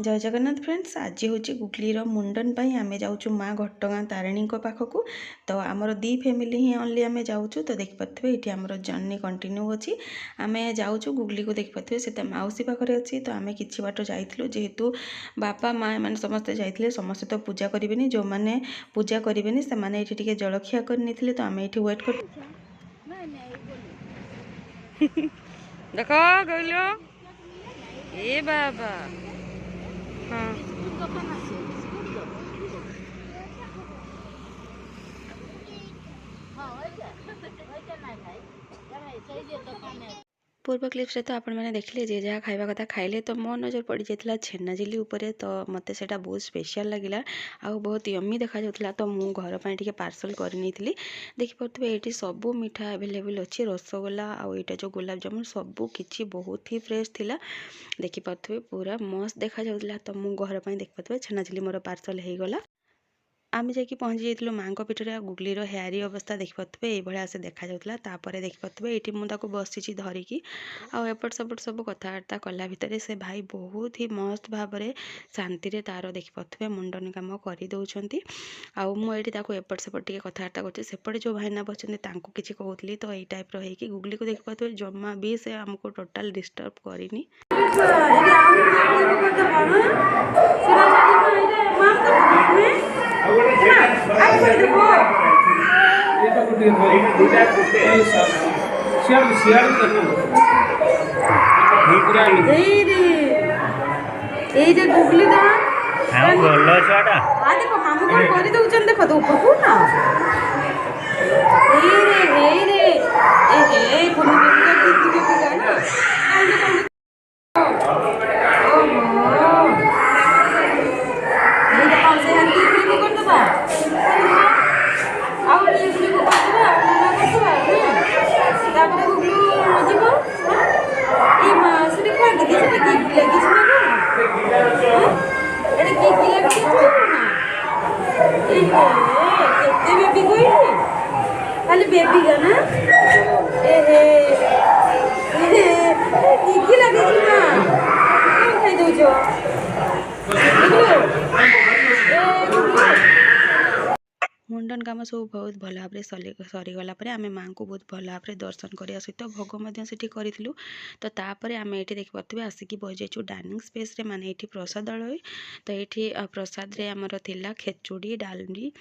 जय जगन्नाथ फ्रेंड्स। आज हूँ गुगलीर मुंडन पर आम जाऊँ माँ घटगाँ तारिणी पाखक। तो आमर दी फैमिली ही ओनली आम जाऊँ। तो देखिपे ये आमर जर्नी कंटिन्यू अच्छी। आम जाऊँ गुगली को देखिपे से मौसी पाखे अच्छी। तो आम कि बाट जाइलु जेहेतु बापा माँ मैंने समस्ते जाते समस्ते तो पूजा करें जो मैंने पूजा करें से जलखिया कर तो आम ये व्वेट कर देख गल ए बाबा हाँ पूर्व क्लिप्स तो आपण मैंने देखले जे जहाँ खाଇବା कथा खाइले। तो मो नजर पड़ जाता छेना झिल्ली उपरे। तो मत से बहुत स्पेशल लगिला आ बहुत यम्मी देखा जाउथला। तो मु घर पे टिके पार्सल करनी देखिपे ये सबू मिठा अवेलेबल अच्छी रसगोला आउ ये जो गुलाब जामुन सबू किछि बहुत ही फ्रेश थिला। देखिपे पूरा मस्त देखा जाउथला। तो मु घर पे देखिपे छेना झिल्ली मोर पार्सल हो गला। आम जाकि पहुँची जाइलु माँ पीठरे। गुगलीर हेयारी अवस्था देखिपे ये से देखा जाउथला। तापरे देखिपे ये मुझे बसी धरिकी आउ एपट सेपट सब कथबार्ता कला भितर से भाई बहुत ही मस्त भाव में शांति तार देखिपे मुंडन कम करदे। आउ मुझे एपट सेपट टे कथबार्ता करपटे जो भाईना बच्चे किसी कहूली। तो यही टाइप रही गुगली को देखिपे जमा भी से आमको टोटाल डिस्टर्ब करनी। गुगली देखो मामू कौन कर दौन देख तो उपरकू ना खाली बेबी का ना की लगे खाई दौ मुंडन काम सब बहुत भल भाव में सरीगला आम माँ को बहुत भल भाव में दर्शन करने सहित भोग से करूँ। तो तापर आम ये देखिए आसिक बही जाइए डाइनिंग स्पेस रे माने ये प्रसाद लय। तो ये प्रसाद रे आमर थिला खेचुड़ी डालमी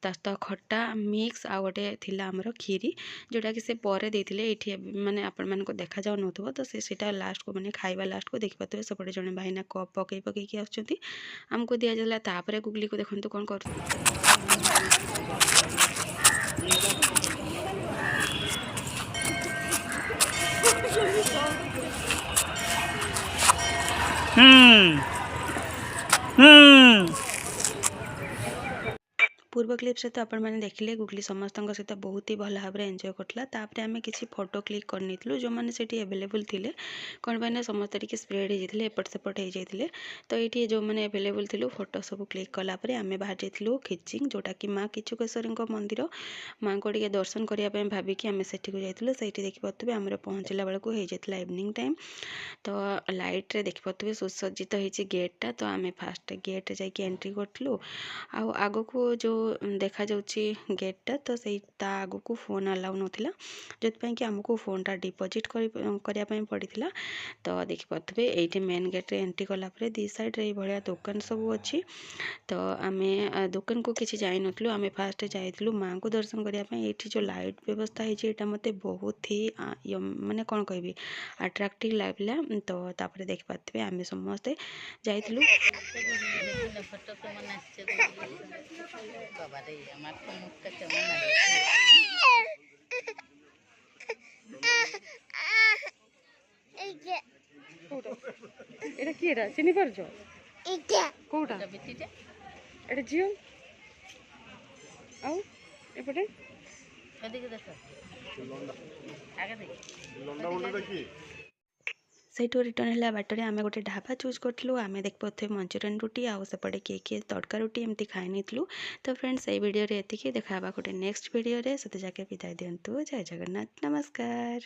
ता खट्टा मिक्स आ गोटे थिला आमर खीरी जोटा कि से परे देथिले ये माने आपण मान को देखा जाऊ नथुबो। तो सेटा लास्ट को माने खाइबा लास्ट को देखिपे सेपटे जड़े भाईना कप पकई आसुचंती आमको दिया जाला। तापर गुगली को देखंतु कोन कर पूर्व क्लिप्स तो आपण मैंने देखिले गुगली समस्त सहित बहुत ही भल भाव में एंजॉय करला। तापर आम किसी फोटो क्लिक करनी जो मैंने से एवेलेबल थे कौन पाई समस्त टे स्प्रेड होते एपट सेपट हो जाते। तो ये जो मैंने एवेलेबल थी फोटो सब क्लिक कलापर आम बाहर जाइलु खिचिंग जोटा कि माँ किचुकेश्वरी मंदिर माँ को टे दर्शन करने भाविकी आम से जाइलु। से देखिपे आम पहुँचला बेलू हो जाता इवनिंग टाइम। तो लाइट रे देखिपे सुसज्जित होती गेटा। तो आम फास्ट गेट जाकि एंट्री करूँ आग को जो देखा जाउची गेटा। तो से आग को फोन अलाउ नाला जो कि आमको फोनटा डिपोजिट करने पड़ा। तो देखिपे ये मेन गेट रे एंट्री कलापर दी साइड रे भाया दुकान सब अच्छी। तो आम दुकान को किसी जाई नथलु आम फास्ट जाइलु माँ को दर्शन करने। ये जो लाइट व्यवस्था है मत बहुत ही माने कौन कह अट्राक्टिव लगला। तो तापर देखिपे आम समस्ते जाइलु এটা কি এটা চিনি পারছো এটা কোটা এটা জিও আও এপটে এদিকে দেখো আগে দেখো লন্ডা বলটা কি सेठू रिटर्न है बाटर आम गोटे ढाबा चूज करूँ। आम देखिए मंचूरियन रुटी आउ सेपटे किए तड़का रुटी एमती खाई नहीं। तो फ्रेंड्स ये वीडियो रे एतिकी देखा गोटे नेक्स्ट वीडियो रे सते जाके विदाई दिंतु। जय जगन्नाथ नमस्कार।